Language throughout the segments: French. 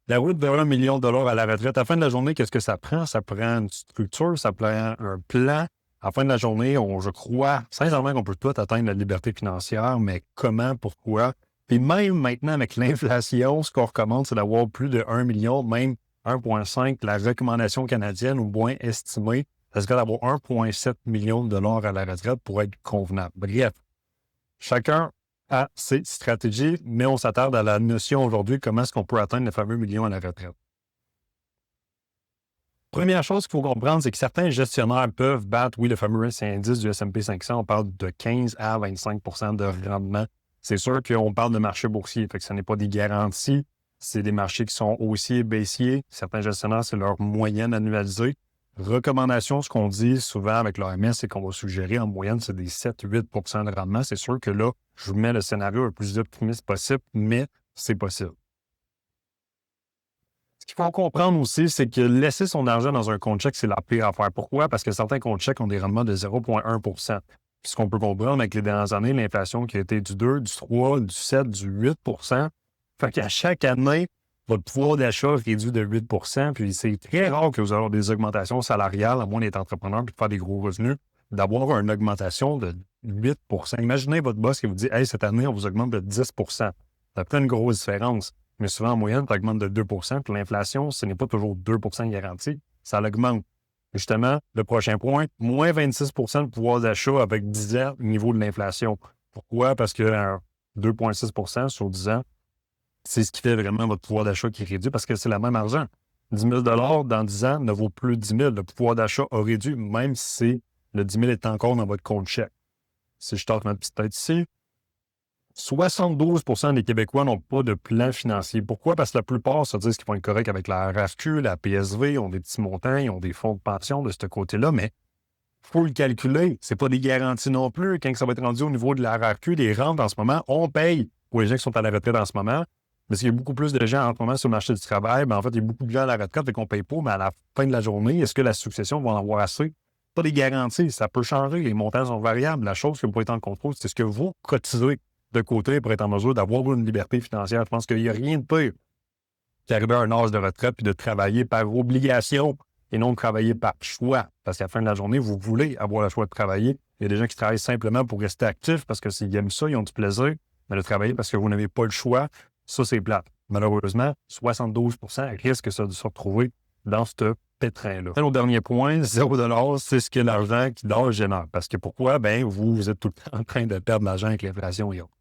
La route vers 1 million de dollars à la retraite. À la fin de la journée, qu'est-ce que ça prend? Ça prend une structure, ça prend un plan. À la fin de la journée, je crois sincèrement qu'on peut tout atteindre la liberté financière, mais comment, pourquoi? Puis même maintenant, avec l'inflation, ce qu'on recommande, c'est d'avoir plus de 1 million, même 1,5. La recommandation canadienne, ou moins estimée, ça serait d'avoir 1,7 million de dollars à la retraite pour être convenable. Bref, chacun a ses stratégies, mais on s'attarde à la notion aujourd'hui, comment est-ce qu'on peut atteindre le fameux million à la retraite. Première chose qu'il faut comprendre, c'est que certains gestionnaires peuvent battre, oui, le fameux indice du S&P 500, on parle de 15 à 25 de rendement. C'est sûr qu'on parle de marché boursier, fait que ce n'est pas des garanties, c'est des marchés qui sont haussiers et baissiers. Certains gestionnaires, c'est leur moyenne annualisée. Recommandation, ce qu'on dit souvent avec l'OMS, c'est qu'on va suggérer en moyenne, c'est des 7-8 de rendement. C'est sûr que là, je vous mets le scénario le plus optimiste possible, mais c'est possible. Ce qu'il faut comprendre aussi, c'est que laisser son argent dans un compte chèque, c'est la pire affaire. Pourquoi? Parce que certains comptes chèques ont des rendements de 0,1 Puis ce qu'on peut comprendre avec les dernières années, l'inflation qui a été du 2, du 3, du 7, du 8 fait qu'à chaque année, votre pouvoir d'achat réduit de 8 puis c'est très rare que vous ayez des augmentations salariales, à moins d'être entrepreneur et de faire des gros revenus, d'avoir une augmentation de 8 Imaginez votre boss qui vous dit « Hey, cette année, on vous augmente de 10 ». Ça fait une grosse différence. Mais souvent, en moyenne, ça augmente de 2 puis l'inflation, ce n'est pas toujours 2 garanti, ça l'augmente. Justement, le prochain point, moins 26 de pouvoir d'achat avec 10 ans au niveau de l'inflation. Pourquoi? Parce que 2,6 sur 10 ans, c'est ce qui fait vraiment votre pouvoir d'achat qui est réduit parce que c'est le même argent. 10 000 dans 10 ans ne vaut plus 10 000. Le pouvoir d'achat a réduit, même si le 10 000 est encore dans votre compte chèque. Si je tente ma petite tête ici, 72 des Québécois n'ont pas de plan financier. Pourquoi? Parce que la plupart se disent qu'ils vont être corrects avec la RAFQ, la PSV, ils ont des petits montants, ils ont des fonds de pension de ce côté-là, mais il faut le calculer. Ce n'est pas des garanties non plus. Quand ça va être rendu au niveau de la RAFQ, des rentes en ce moment, on paye pour les gens qui sont à la retraite en ce moment. Mais s'il y a beaucoup plus de gens en ce moment sur le marché du travail, en fait, il y a beaucoup de gens à la retraite et qu'on ne paye pas, mais à la fin de la journée, est-ce que la succession va en avoir assez? Pas des garanties, ça peut changer, les montants sont variables. La chose que vous pouvez être en contrôle, c'est ce que vous cotisez de côté pour être en mesure d'avoir une liberté financière. Je pense qu'il n'y a rien de pire qu'arriver à un âge de retraite puis de travailler par obligation et non de travailler par choix. Parce qu'à la fin de la journée, vous voulez avoir le choix de travailler. Il y a des gens qui travaillent simplement pour rester actifs parce que s'ils aiment ça, ils ont du plaisir. Mais de travailler parce que vous n'avez pas le choix, ça, c'est plate. Malheureusement, 72 risquent de se retrouver dans ce pétrin-là. Au dernier point, 0 $, c'est ce que l'argent qui dort génère. Parce que pourquoi? Vous êtes tout le temps en train de perdre de l'argent avec l'inflation et autres.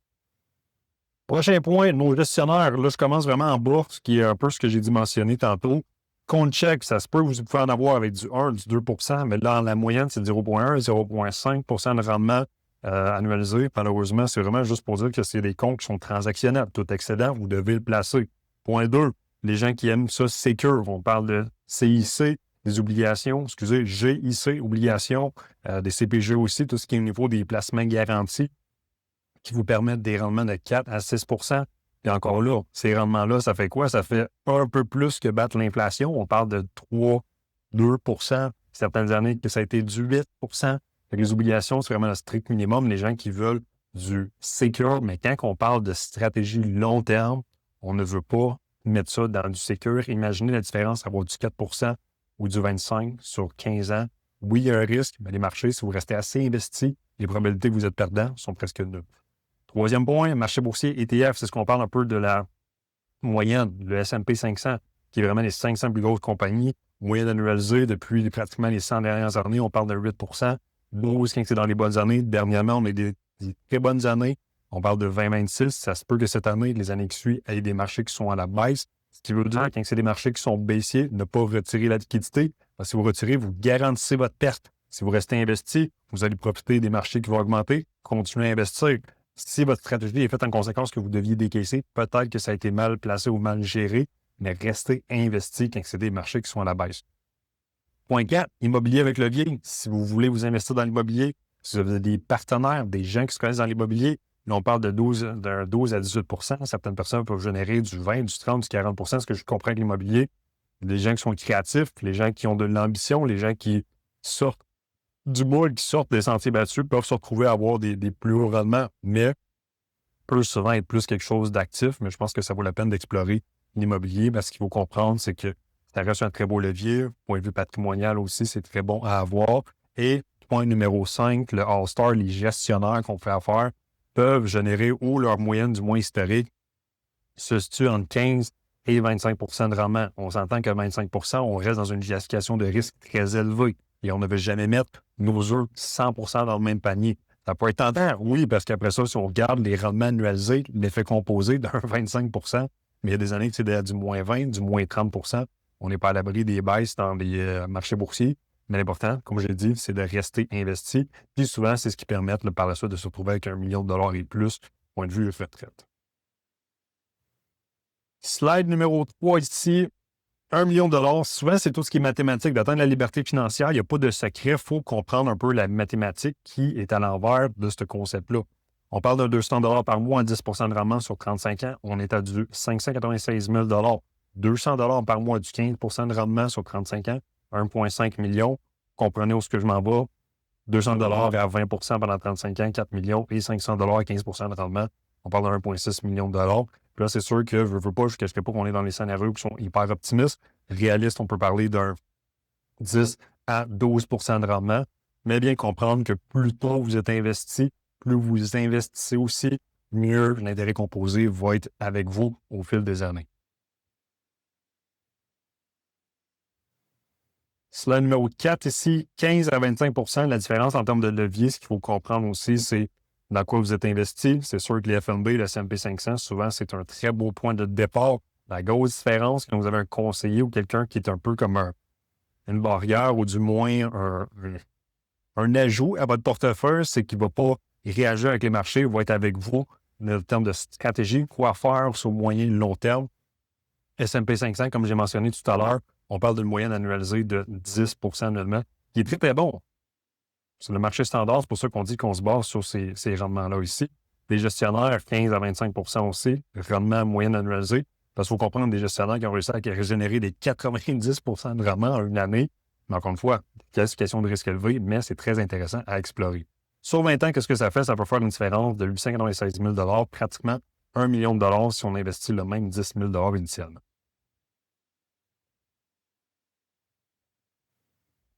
Prochain point, nos gestionnaires. Là, je commence vraiment en bourse, qui est un peu ce que j'ai dû mentionner tantôt. Compte chèque, ça se peut, vous pouvez en avoir avec du 1, du 2 mais là, la moyenne, c'est 0,1, 0,5 de rendement annualisé. Malheureusement, c'est vraiment juste pour dire que c'est des comptes qui sont transactionnels. Tout excédent, vous devez le placer. Point 2, les gens qui aiment ça, Secure. On parle de CIC, des obligations, GIC, obligations, des CPG aussi, tout ce qui est au niveau des placements garantis qui vous permettent des rendements de 4 à 6 Et encore là, ces rendements-là, ça fait quoi? Ça fait un peu plus que battre l'inflation. On parle de 3, 2 certaines années que ça a été du 8 Les obligations, c'est vraiment le strict minimum. Les gens qui veulent du secure, mais quand on parle de stratégie long terme, on ne veut pas mettre ça dans du secure. Imaginez la différence, avoir du 4 ou du 25 sur 15 ans. Oui, il y a un risque, mais les marchés, si vous restez assez investi, les probabilités que vous êtes perdant sont presque nulles. Troisième point, marché boursier ETF, c'est ce qu'on parle un peu de la moyenne, le S&P 500, qui est vraiment les 500 plus grosses compagnies, moyenne annualisée depuis pratiquement les 100 dernières années, on parle de 8 12 quand c'est dans les bonnes années. Dernièrement, on a des très bonnes années. On parle de 20-26. Ça se peut que cette année, les années qui suivent, il y ait des marchés qui sont à la baisse. Ce qui veut dire, quand c'est des marchés qui sont baissiers, ne pas retirer la liquidité. Parce que si vous retirez, vous garantissez votre perte. Si vous restez investi, vous allez profiter des marchés qui vont augmenter. Continuez à investir. Si votre stratégie est faite en conséquence que vous deviez décaisser, peut-être que ça a été mal placé ou mal géré, mais restez investi quand c'est des marchés qui sont à la baisse. Point 4, immobilier avec levier. Si vous voulez vous investir dans l'immobilier, si vous avez des partenaires, des gens qui se connaissent dans l'immobilier, là, on parle de 12 à 18 Certaines personnes peuvent générer du 20, du 30, du 40 ce que je comprends avec l'immobilier. Les gens qui sont créatifs, les gens qui ont de l'ambition, les gens qui sortent du moule, qui sortent des sentiers battus, peuvent se retrouver à avoir des plus hauts rendements, mais peut souvent être plus quelque chose d'actif, mais je pense que ça vaut la peine d'explorer l'immobilier, parce qu'il faut comprendre, c'est que ça reste un très beau levier. Point de vue patrimonial aussi, c'est très bon à avoir. Et point numéro 5, le All-Star, les gestionnaires qu'on fait affaire peuvent générer, ou leur moyenne du moins historique, se situe entre 15 et 25 de rendement. On s'entend que 25 on reste dans une gestion de risque très élevée et on ne veut jamais mettre nos œufs 100 dans le même panier. Ça peut être tentant, oui, parce qu'après ça, si on regarde les rendements annualisés, l'effet composé d'un 25 mais il y a des années que c'est du moins 20, du moins 30 on n'est pas à l'abri des baisses dans les marchés boursiers. Mais l'important, comme je l'ai dit, c'est de rester investi. Puis souvent, c'est ce qui permet par la suite de se retrouver avec $1 million et plus, point de vue retraite. Slide numéro 3 ici, $1 million. Souvent, c'est tout ce qui est mathématique. D'atteindre la liberté financière, il n'y a pas de secret. Il faut comprendre un peu la mathématique qui est à l'envers de ce concept-là. On parle de $200 par mois à 10 de rendement sur 35 ans. On est à du 596 000 $200 par mois, du 15 de rendement sur 35 ans, 1,5 million. Comprenez où ce que je m'en vais. $200 à 20 pendant 35 ans, 4 millions, et $500 à 15 de rendement. On parle de 1,6 million de dollars. Puis là, c'est sûr que je ne veux pas, je ne cacherai pas qu'on est dans les scénarios qui sont hyper optimistes. Réalistes, on peut parler d'un 10 à 12 de rendement. Mais bien comprendre que plus tôt vous êtes investi, plus vous investissez aussi, mieux l'intérêt composé va être avec vous au fil des années. Slide numéro 4 ici, 15 à 25 la différence en termes de levier. Ce qu'il faut comprendre aussi, c'est dans quoi vous êtes investi. C'est sûr que les FNB, le S&P 500, souvent, c'est un très beau point de départ. La grosse différence, quand vous avez un conseiller ou quelqu'un qui est un peu comme une barrière ou du moins un ajout à votre portefeuille, c'est qu'il ne va pas réagir avec les marchés, il va être avec vous en termes de stratégie, quoi faire sur moyen et long terme. S&P 500, comme j'ai mentionné tout à l'heure, on parle d'une moyenne annualisée de 10 annuellement, qui est très, très bon. C'est le marché standard, c'est pour ça qu'on dit qu'on se base sur ces rendements-là ici. Les gestionnaires, 15 à 25 aussi, rendement moyenne annualisé. Parce qu'il faut comprendre des gestionnaires qui ont réussi à régénérer des 90 de rendement en une année. Mais encore une fois, classification de risque élevé, mais c'est très intéressant à explorer. Sur 20 ans, qu'est-ce que ça fait? Ça peut faire une différence de 896 000 pratiquement $1 million si on investit le même 10 000 initialement.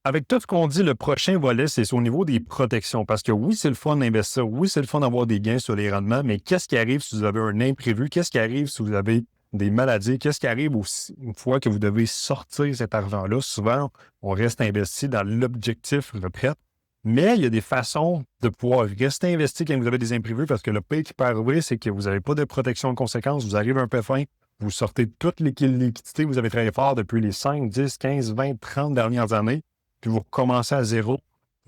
Avec tout ce qu'on dit, le prochain volet, c'est au niveau des protections. Parce que oui, c'est le fun d'investir, oui, c'est le fun d'avoir des gains sur les rendements, mais qu'est-ce qui arrive si vous avez un imprévu? Qu'est-ce qui arrive si vous avez des maladies? Qu'est-ce qui arrive aussi une fois que vous devez sortir cet argent-là? Souvent, on reste investi dans l'objectif retraite, mais il y a des façons de pouvoir rester investi quand vous avez des imprévus parce que le pire qui peut arriver, c'est que vous n'avez pas de protection de conséquences, vous arrivez un peu fin, vous sortez toute liquidité, vous avez travaillé fort depuis les 5, 10, 15, 20, 30 dernières années, puis vous recommencez à zéro,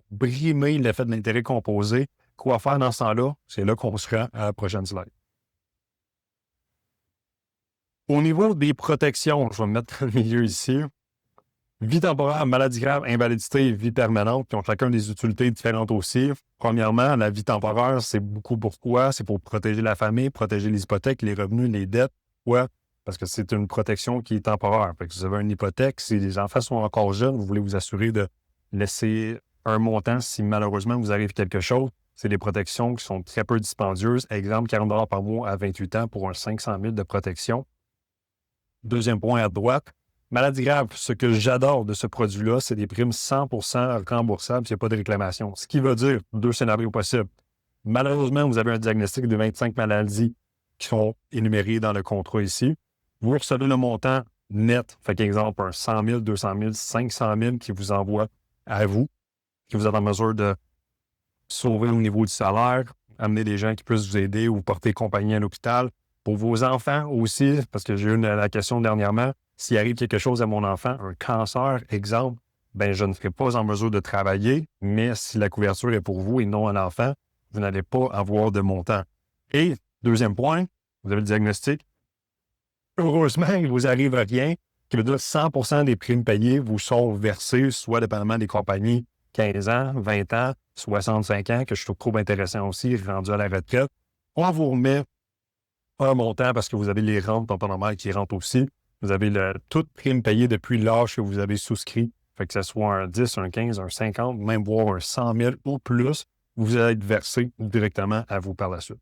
brimer l'effet de l'intérêt composé. Quoi faire dans ce temps-là? C'est là qu'on sera à la prochaine slide. Au niveau des protections, je vais me mettre dans le milieu ici. Vie temporaire, maladie grave, invalidité, vie permanente, qui ont chacun des utilités différentes aussi. Premièrement, la vie temporaire, c'est beaucoup pourquoi? C'est pour protéger la famille, protéger les hypothèques, les revenus, les dettes. Pourquoi? Parce que c'est une protection qui est temporaire. Fait que vous avez une hypothèque, si les enfants sont encore jeunes, vous voulez vous assurer de laisser un montant si malheureusement vous arrive quelque chose. C'est des protections qui sont très peu dispendieuses. Exemple, 40 par mois à 28 ans pour un 500 000 de protection. Deuxième point à droite, maladie grave. Ce que j'adore de ce produit-là, c'est des primes 100 remboursables s'il n'y a pas de réclamation. Ce qui veut dire deux scénarios possibles. Malheureusement, vous avez un diagnostic de 25 maladies qui sont énumérées dans le contrat ici. Vous recevez le montant net, fait qu'exemple, un 100 000, 200 000, 500 000 qui vous envoie à vous, que vous êtes en mesure de sauver au niveau du salaire, amener des gens qui puissent vous aider ou porter compagnie à l'hôpital. Pour vos enfants aussi, parce que j'ai eu la question dernièrement, s'il arrive quelque chose à mon enfant, un cancer, exemple, ben je ne serai pas en mesure de travailler, mais si la couverture est pour vous et non à l'enfant, vous n'allez pas avoir de montant. Et deuxième point, vous avez le diagnostic. Heureusement, il ne vous arrive rien, qui veut dire 100 des primes payées vous sont versées, soit dépendamment des compagnies, 15 ans, 20 ans, 65 ans, que je trouve intéressant aussi, rendu à la retraite. On vous remet un montant parce que vous avez les rentes normales qui rentrent aussi. Vous avez toute prime payée depuis l'âge que vous avez souscrit. Fait que ce soit un 10, un 15, un 50, même voire un 100 000 ou plus, vous allez être versé directement à vous par la suite.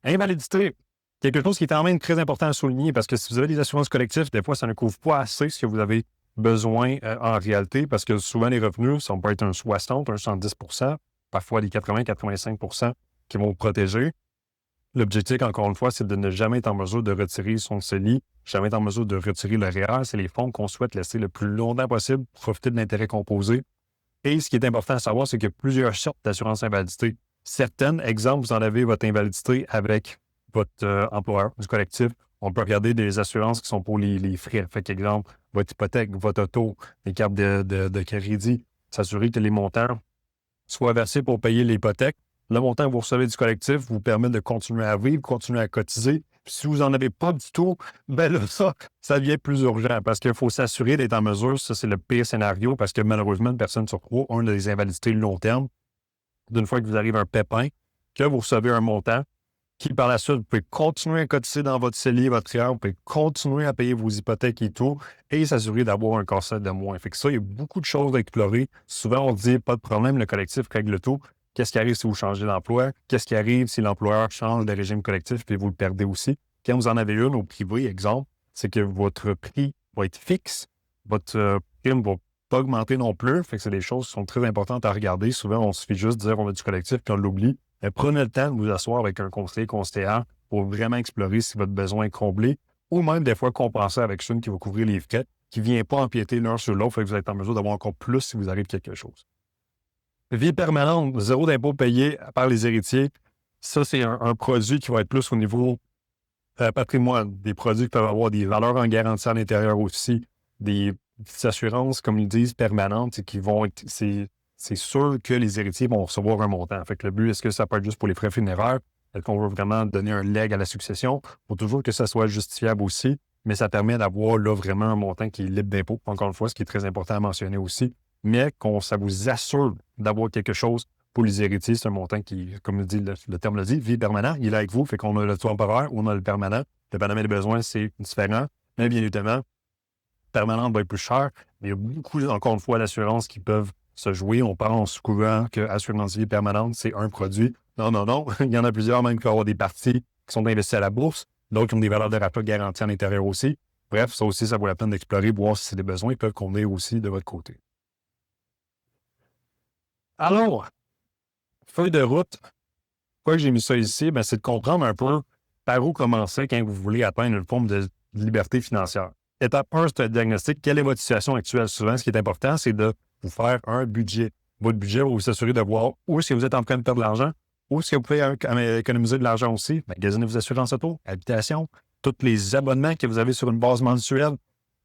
Invalidité. Quelque chose qui est quand même très important à souligner, parce que si vous avez des assurances collectives, des fois, ça ne couvre pas assez ce que vous avez besoin en réalité, parce que souvent, les revenus, ça peut être un 60, un 70 parfois des 80-85 qui vont vous protéger. L'objectif, encore une fois, c'est de ne jamais être en mesure de retirer son CELI, jamais être en mesure de retirer le REER. C'est les fonds qu'on souhaite laisser le plus longtemps possible pour profiter de l'intérêt composé. Et ce qui est important à savoir, c'est qu'il y a plusieurs sortes d'assurance invalidité. Certaines, exemple, vous en avez votre invalidité avec votre employeur du collectif. On peut regarder des assurances qui sont pour les frais. Fait qu'exemple, votre hypothèque, votre auto, les cartes de crédit, s'assurer que les montants soient versés pour payer l'hypothèque. Le montant que vous recevez du collectif vous permet de continuer à vivre, continuer à cotiser. Puis si vous n'en avez pas du tout, ben là, ça devient plus urgent parce qu'il faut s'assurer d'être en mesure. Ça, c'est le pire scénario parce que malheureusement, une personne sur trois a des invalidités long terme. D'une fois que vous arrive un pépin, que vous recevez un montant, qui par la suite, vous pouvez continuer à cotiser dans votre CELI, votre REER, vous pouvez continuer à payer vos hypothèques et tout, et s'assurer d'avoir un corset de moins. Fait que ça, il y a beaucoup de choses à explorer. Souvent, on dit, pas de problème, le collectif règle tout. Qu'est-ce qui arrive si vous changez d'emploi? Qu'est-ce qui arrive si l'employeur change de régime collectif et vous le perdez aussi? Quand vous en avez une au privé, exemple, c'est que votre prix va être fixe, votre prime ne va pas augmenter non plus. Fait que c'est des choses qui sont très importantes à regarder. Souvent, on suffit juste de dire on veut du collectif puis on l'oublie. Mais prenez le temps de vous asseoir avec un conseiller pour vraiment explorer si votre besoin est comblé ou même des fois compenser avec une qui va couvrir les frais, qui ne vient pas empiéter l'un sur l'autre, fait que vous êtes en mesure d'avoir encore plus si vous arrive quelque chose. Vie permanente, zéro d'impôt payé par les héritiers. Ça, c'est un produit qui va être plus au niveau patrimoine. Des produits qui peuvent avoir des valeurs en garantie à l'intérieur aussi, des assurances, comme ils disent, permanentes, qui vont être. C'est sûr que les héritiers vont recevoir un montant. Fait que le but, est-ce que ça peut être juste pour les frais funéraires? Est-ce qu'on veut vraiment donner un leg à la succession? Il faut toujours que ça soit justifiable aussi, mais ça permet d'avoir là vraiment un montant qui est libre d'impôt, encore une fois, ce qui est très important à mentionner aussi, mais ça vous assure d'avoir quelque chose pour les héritiers. C'est un montant qui, comme le terme le dit, vie permanent, il est avec vous, fait qu'on a le temporaire ou on a le permanent. Le permanent des besoins, c'est différent, mais bien évidemment, permanent va être plus cher, mais il y a beaucoup, encore une fois, d'assurances qui peuvent se jouer. On pense souvent que assurance vie permanente, c'est un produit. Non, non, non. Il y en a plusieurs, même qui avoir des parties qui sont investies à la bourse, d'autres qui ont des valeurs de rachat garanties à l'intérieur aussi. Bref, ça aussi, ça vaut la peine d'explorer, voir si c'est des besoins qui peuvent convenir aussi de votre côté. Alors, feuille de route, pourquoi j'ai mis ça ici? Ben, c'est de comprendre un peu par où commencer quand vous voulez atteindre une forme de liberté financière. Étape 1, c'est un diagnostic. Quelle est votre situation actuelle? Souvent, ce qui est important, c'est de vous faire un budget. Votre budget va vous assurer de voir où est-ce que vous êtes en train de perdre de l'argent, où est-ce que vous pouvez économiser de l'argent aussi. Magasinez vos assurances auto, habitation, tous les abonnements que vous avez sur une base mensuelle.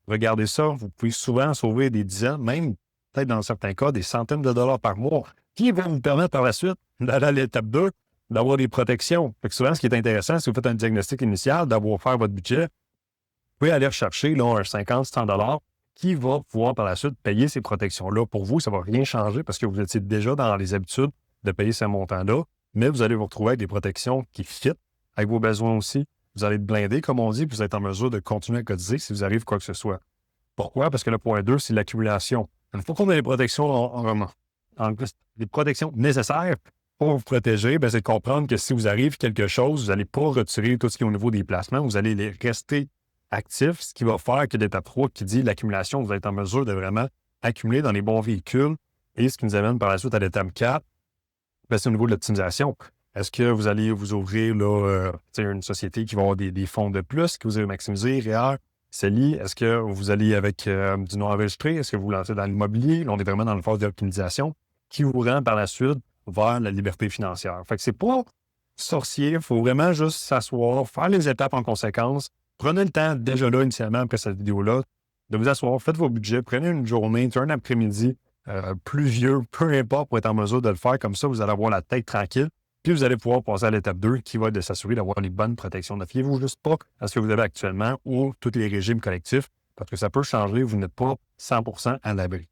Regardez ça, vous pouvez souvent sauver des dizaines, même peut-être dans certains cas, des centaines de dollars par mois, qui vont vous permettre par la suite d'aller à l'étape 2, d'avoir des protections. Fait que souvent, ce qui est intéressant, si vous faites un diagnostic initial, d'avoir fait votre budget, vous pouvez aller rechercher là, un 50-100 $ qui va pouvoir par la suite payer ces protections-là. Pour vous, ça ne va rien changer parce que vous étiez déjà dans les habitudes de payer ces montants-là, mais vous allez vous retrouver avec des protections qui fit avec vos besoins aussi. Vous allez être blindé, comme on dit, puis vous êtes en mesure de continuer à cotiser si vous arrive quoi que ce soit. Pourquoi? Parce que le point 2, c'est l'accumulation. Une fois qu'on a les protections les protections nécessaires pour vous protéger, c'est de comprendre que si vous arrive quelque chose, vous n'allez pas retirer tout ce qui est au niveau des placements, vous allez les rester actifs, ce qui va faire que l'étape 3 qui dit l'accumulation, vous allez être en mesure de vraiment accumuler dans les bons véhicules. Et ce qui nous amène par la suite à l'étape 4, c'est au niveau de l'optimisation. Est-ce que vous allez vous ouvrir là, une société qui va avoir des fonds de plus, que vous allez maximiser, REER, CELI? Est-ce que vous allez avec du non enregistré? Est-ce que vous vous lancez dans l'immobilier? Là, on est vraiment dans une phase d'optimisation qui vous rend par la suite vers la liberté financière. Fait que c'est pas sorcier, il faut vraiment juste s'asseoir, faire les étapes en conséquence. Prenez le temps, déjà là, initialement, après cette vidéo-là, de vous asseoir, faites vos budgets, prenez une journée, un après-midi pluvieux, peu importe, pour être en mesure de le faire. Comme ça, vous allez avoir la tête tranquille. Puis vous allez pouvoir passer à l'étape 2 qui va être de s'assurer d'avoir les bonnes protections. Ne fiez-vous juste pas à ce que vous avez actuellement ou tous les régimes collectifs parce que ça peut changer, vous n'êtes pas 100% à l'abri.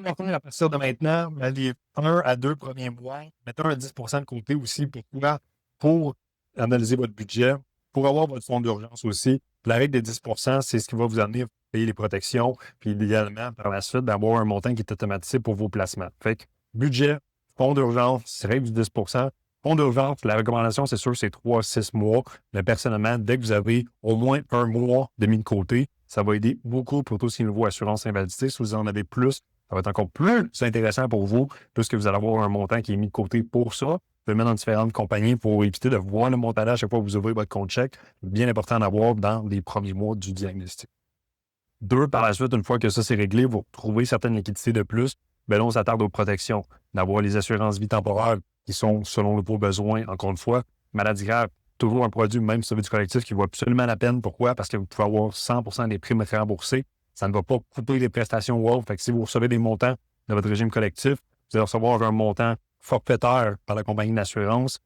À partir de maintenant, les 1 à 2 premiers mois, mettez un 10% de côté aussi. Pourquoi? Pour analyser votre budget, pour avoir votre fonds d'urgence aussi. La règle des 10%, c'est ce qui va vous amener à payer les protections, puis idéalement, par la suite, d'avoir un montant qui est automatisé pour vos placements. Fait que budget, fonds d'urgence, règle du 10%, Fonds d'urgence, la recommandation, c'est sûr, c'est 3 à 6 mois. Mais personnellement, dès que vous avez au moins un mois de mis de côté, ça va aider beaucoup pour tout ce qui est niveau assurance invalidité. Si vous en avez plus, ça va être encore plus intéressant pour vous, puisque vous allez avoir un montant qui est mis de côté pour ça. Vous pouvez le mettre dans différentes compagnies pour éviter de voir le montant à chaque fois que vous ouvrez votre compte chèque. Bien important d'en avoir dans les premiers mois du diagnostic. 2, par la suite, une fois que ça c'est réglé, vous retrouvez certaines liquidités de plus, bien là, on s'attarde aux protections, d'avoir les assurances vie temporaires qui sont selon vos besoins, encore une fois. Maladie grave, toujours un produit, même sur du collectif, qui vaut absolument la peine. Pourquoi? Parce que vous pouvez avoir 100% des primes remboursées. Ça ne va pas couper les prestations WOW. Fait que si vous recevez des montants de votre régime collectif, vous allez recevoir un montant forfaitaire par la compagnie d'assurance.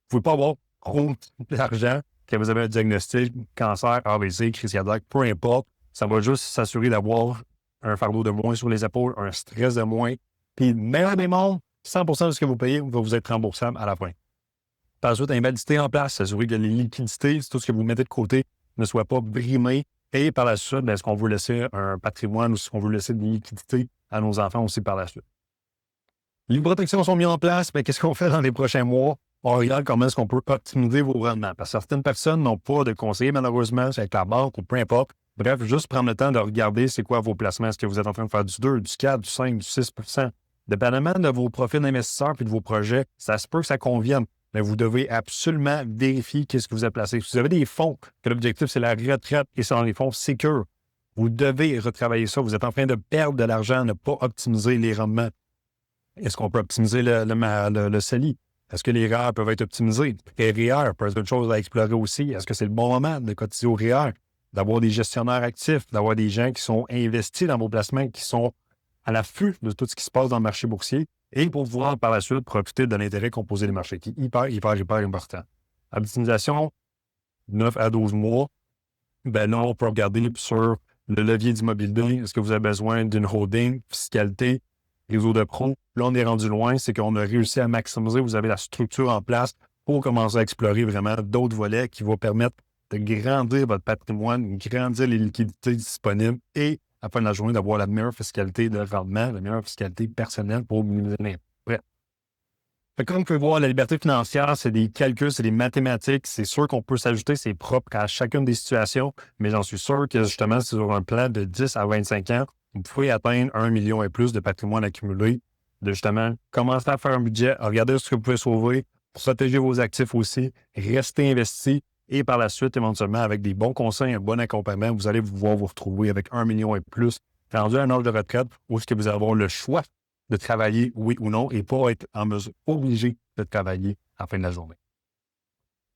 Vous ne pouvez pas avoir trop d'argent quand vous avez un diagnostic, cancer, AVC, crise cardiaque, peu importe. Ça va juste s'assurer d'avoir un fardeau de moins sur les épaules, un stress de moins. Puis, meilleur des mondes, 100% de ce que vous payez va vous être remboursable à la fin. Par la suite, invalidité en place, s'assurer que les liquidités, tout ce que vous mettez de côté, ne soit pas brimé. Et par la suite, est-ce qu'on veut laisser un patrimoine ou est-ce qu'on veut laisser des liquidités à nos enfants aussi par la suite? Les protections sont mises en place, mais qu'est-ce qu'on fait dans les prochains mois? On regarde comment est-ce qu'on peut optimiser vos rendements. Parce que certaines personnes n'ont pas de conseiller, malheureusement, c'est avec la banque ou peu importe. Bref, juste prendre le temps de regarder c'est quoi vos placements. Est-ce que vous êtes en train de faire du 2, du 4, du 5, du 6 %? Dépendamment de vos profils d'investisseurs et de vos projets, ça se peut que ça convienne. Mais vous devez absolument vérifier qu'est-ce que vous avez placé. Si vous avez des fonds, que l'objectif, c'est la retraite et c'est dans les fonds sécures, vous devez retravailler ça. Vous êtes en train de perdre de l'argent, ne pas optimiser les rendements. Est-ce qu'on peut optimiser le CELI? Est-ce que les REER peuvent être optimisés? Les REER peut être une chose à explorer aussi. Est-ce que c'est le bon moment de cotiser au REER? D'avoir des gestionnaires actifs, d'avoir des gens qui sont investis dans vos placements, qui sont à l'affût de tout ce qui se passe dans le marché boursier et pour pouvoir par la suite profiter de l'intérêt composé des marchés, qui est hyper important. Optimisation, 9 à 12 mois. Ben là, on peut regarder sur le levier d'immobilier. Est-ce que vous avez besoin d'une holding, fiscalité, réseau de pros? Là, on est rendu loin, c'est qu'on a réussi à maximiser. Vous avez la structure en place pour commencer à explorer vraiment d'autres volets qui vont permettre de grandir votre patrimoine, grandir les liquidités disponibles et, à la fin de la journée, d'avoir la meilleure fiscalité de rendement, la meilleure fiscalité personnelle pour minimiser l'impôt. Bref. Comme vous pouvez voir, la liberté financière, c'est des calculs, c'est des mathématiques. C'est sûr qu'on peut s'ajouter ses propres à chacune des situations, mais j'en suis sûr que justement, sur un plan de 10 à 25 ans, vous pouvez atteindre 1 million et plus de patrimoine accumulé, de justement commencer à faire un budget, regarder ce que vous pouvez sauver, protéger vos actifs aussi, rester investi. Et par la suite, éventuellement, avec des bons conseils, un bon accompagnement, vous allez pouvoir vous retrouver avec 1 million et plus, rendu à un âge de retraite où est-ce que vous allez avoir le choix de travailler, oui ou non, et pas être en mesure, obligé de travailler à la fin de la journée.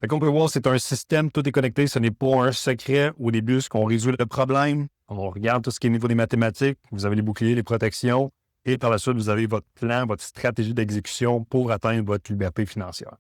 Comme on peut voir, c'est un système, tout est connecté, ce n'est pas un secret. Au début, ce qu'on résout le problème, on regarde tout ce qui est au niveau des mathématiques, vous avez les boucliers, les protections, et par la suite, vous avez votre plan, votre stratégie d'exécution pour atteindre votre liberté financière.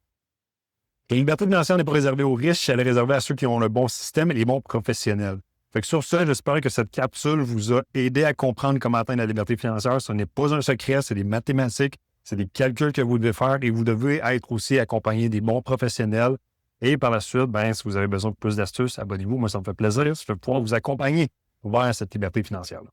La liberté financière n'est pas réservée aux riches, elle est réservée à ceux qui ont le bon système et les bons professionnels. Fait que sur ça, j'espère que cette capsule vous a aidé à comprendre comment atteindre la liberté financière. Ce n'est pas un secret, c'est des mathématiques, c'est des calculs que vous devez faire et vous devez être aussi accompagné des bons professionnels. Et par la suite, si vous avez besoin de plus d'astuces, abonnez-vous. Moi, ça me fait plaisir. Je vais pouvoir vous accompagner vers cette liberté financière-là.